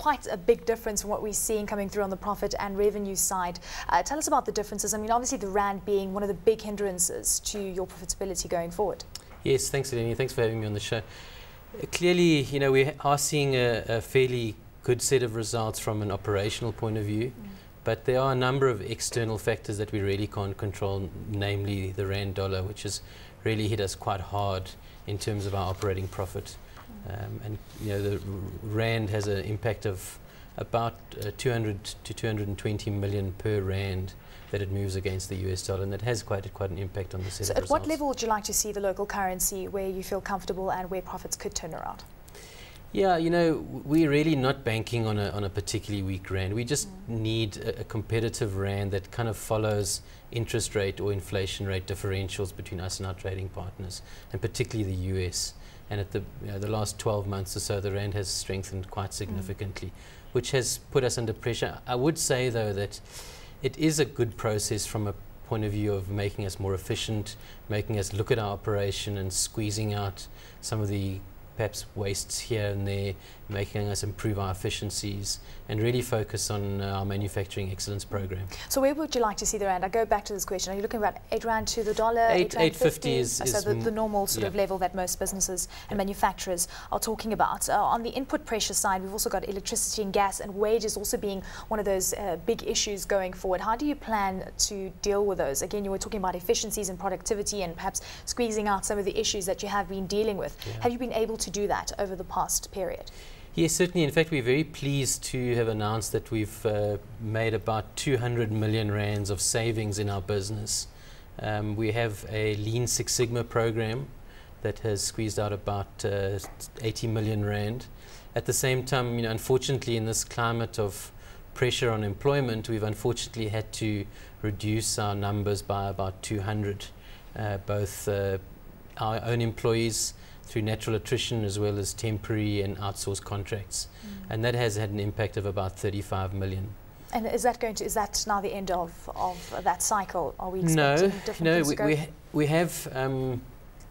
quite a big difference from what we're seeing coming through on the profit and revenue side. Tell us about the differences. I mean, obviously the rand being one of the big hindrances to your profitability going forward. Yes, thanks, Eleni. Thanks for having me on the show. Clearly, you know, we are seeing a fairly good set of results from an operational point of view, but there are a number of external factors that we really can't control, namely the rand dollar, which has really hit us quite hard in terms of our operating profit. And you know, the rand has an impact of about 200 to 220 million per rand that it moves against the US dollar, and that has quite an impact on the set of results. So at what level would you like to see the local currency where you feel comfortable and where profits could turn around? Yeah, you know, we're really not banking on a particularly weak rand. We just need a competitive rand that kind of follows interest rate or inflation rate differentials between us and our trading partners, and particularly the US. And at the last 12 months or so, the rand has strengthened quite significantly, which has put us under pressure. I would say, though, that it is a good process from a point of view of making us more efficient, making us look at our operation and squeezing out some of the perhaps wastes here and there, making us improve our efficiencies and really focus on our manufacturing excellence program. So where would you like to see the rand? I go back to this question. Are you looking about 8 rand to the dollar? 8.50 is so the normal sort of level that most businesses and manufacturers are talking about. On the input pressure side, we've also got electricity and gas and wages also being one of those big issues going forward. How do you plan to deal with those? Again, you were talking about efficiencies and productivity and perhaps squeezing out some of the issues that you have been dealing with. Have you been able to do that over the past period? Yes, certainly. In fact, we're very pleased to have announced that we've made about 200 million rands of savings in our business. We have a Lean Six Sigma program that has squeezed out about 80 million rand. At the same time, you know, unfortunately, in this climate of pressure on employment, we've unfortunately had to reduce our numbers by about 200, both our own employees through natural attrition as well as temporary and outsourced contracts. And that has had an impact of about 35 million. And is that now the end of that cycle? Are we expecting different things to go? We have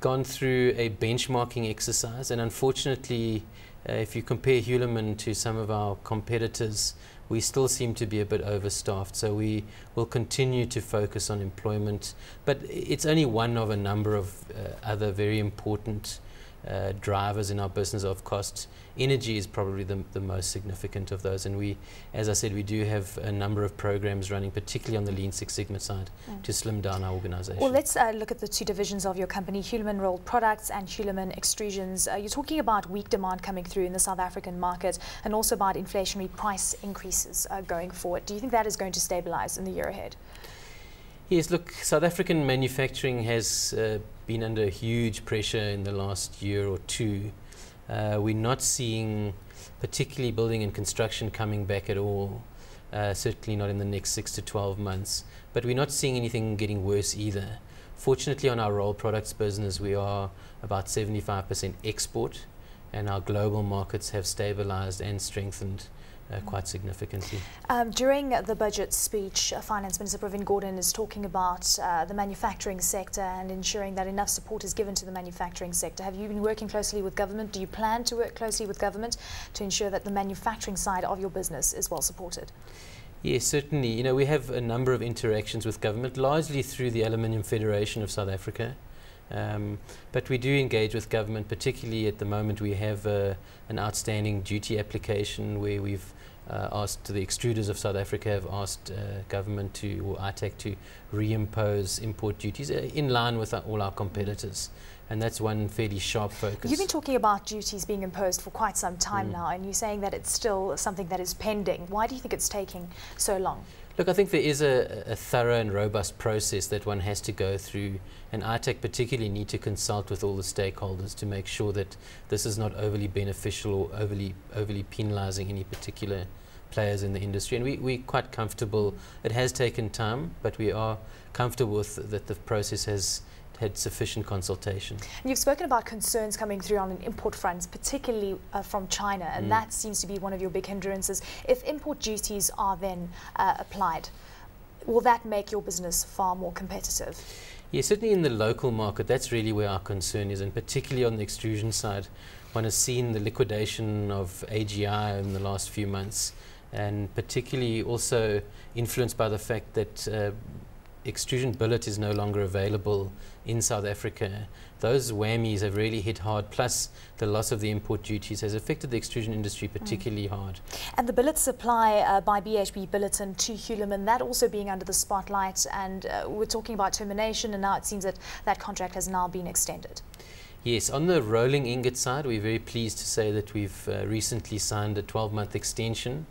gone through a benchmarking exercise, and unfortunately, if you compare Hulamin to some of our competitors, we still seem to be a bit overstaffed. So we will continue to focus on employment, but it's only one of a number of other very important drivers in our business of cost. Energy is probably the most significant of those, and we, as I said, we do have a number of programs running, particularly on the Lean Six Sigma side, to slim down our organization. Well, let's look at the two divisions of your company, Hulamin Rolled Products and Hulamin Extrusions. You're talking about weak demand coming through in the South African market and also about inflationary price increases going forward. Do you think that is going to stabilize in the year ahead? Yes, look, South African manufacturing has been under huge pressure in the last year or two. We're not seeing particularly building and construction coming back at all, certainly not in the next 6 to 12 months. But we're not seeing anything getting worse either. Fortunately, on our rolled products business, we are about 75% export, and our global markets have stabilized and strengthened quite significantly. During the budget speech, Finance Minister Pravin Gordhan is talking about the manufacturing sector and ensuring that enough support is given to the manufacturing sector. Have you been working closely with government? Do you plan to work closely with government to ensure that the manufacturing side of your business is well supported? Yes, certainly. You know, we have a number of interactions with government, largely through the Aluminium Federation of South Africa. But we do engage with government, particularly at the moment we have an outstanding duty application where we've asked the extruders of South Africa have asked government to, or ITAC to reimpose import duties in line with all our competitors. And that's one fairly sharp focus. You've been talking about duties being imposed for quite some time now, and you're saying that it's still something that is pending. Why do you think it's taking so long? Look, I think there is a thorough and robust process that one has to go through, and ITAC particularly need to consult with all the stakeholders to make sure that this is not overly beneficial or overly penalizing any particular players in the industry. And we're quite comfortable. It has taken time, but we are comfortable with that the process has had sufficient consultation. And you've spoken about concerns coming through on an import front, particularly from China, and that seems to be one of your big hindrances. If import duties are then applied, will that make your business far more competitive? Yeah, certainly in the local market, that's really where our concern is, and particularly on the extrusion side, one has seen the liquidation of AGI in the last few months, and particularly also influenced by the fact that extrusion billet is no longer available in South Africa. Those whammies have really hit hard, plus the loss of the import duties has affected the extrusion industry particularly hard. And the billet supply by BHP Billiton to Hulamin, that also being under the spotlight, and we're talking about termination, and now it seems that that contract has now been extended. Yes, on the rolling ingot side, we're very pleased to say that we've recently signed a 12-month extension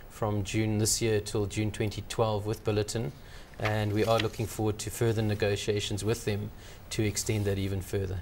from June this year till June 2012 with Billiton, and we are looking forward to further negotiations with them to extend that even further.